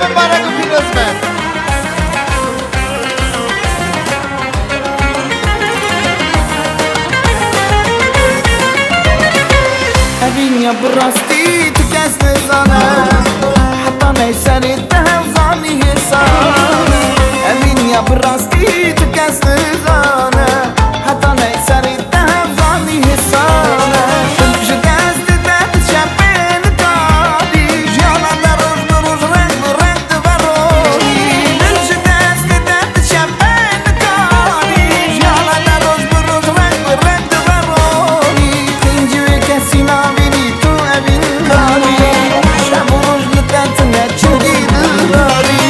مبارک و پیروز باد. أبين براستی تو کس نزانه حتی نیسری تهزانی حسانه أبين براستی تو کس نزانه حتی نیسری تهزانی حسانه شد دست دست شبین دادی جانا در روز بروز رنگ و رنگ دوبارونی شد دست دست شبین دادی جانا در روز بروز رنگ و رنگ دوبارونی اینجوری کسی نبینی تو أبين داری شب و روز لطت نچگی داری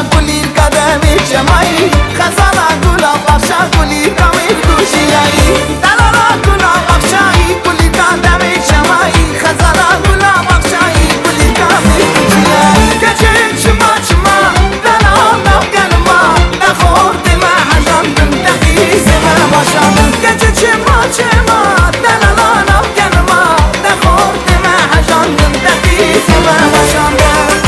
گلی قدمی جمعی خزانا گلا بخشا گلی کمی گوشیایی دلالا گلا بخشایی گلی قدمی جمعی خزانا گلا بخشایی گلی کمی گوشیایی کچه چما چما دلالا گلما نخورد ما حجاندن دقیز ما باشادن کچه چما چما دلالا گلما نخورد ما حجاندن دقیز ما باشادن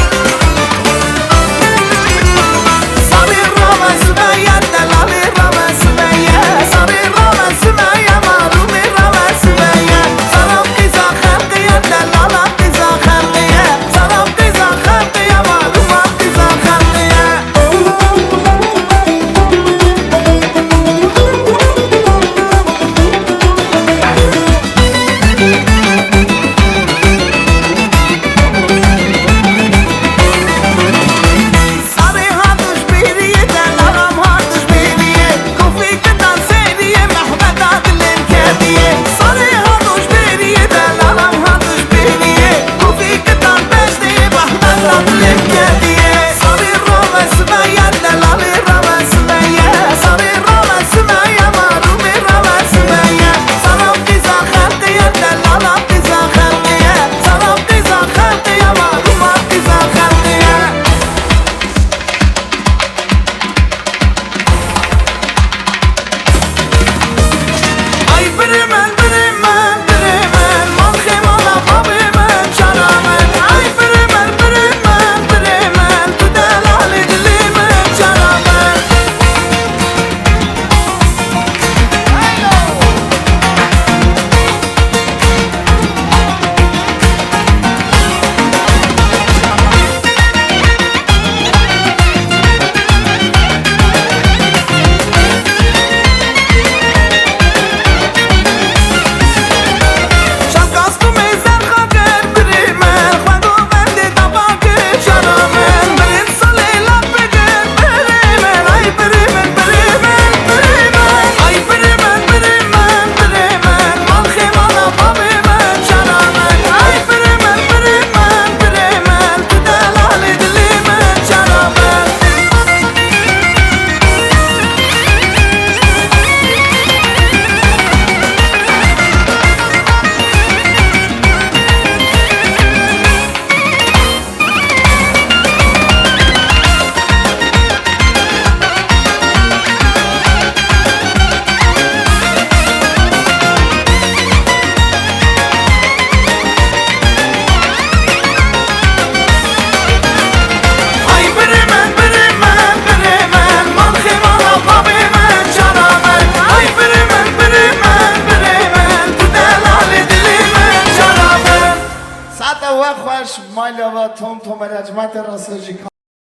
خوش مایل و توم رجمت راسجی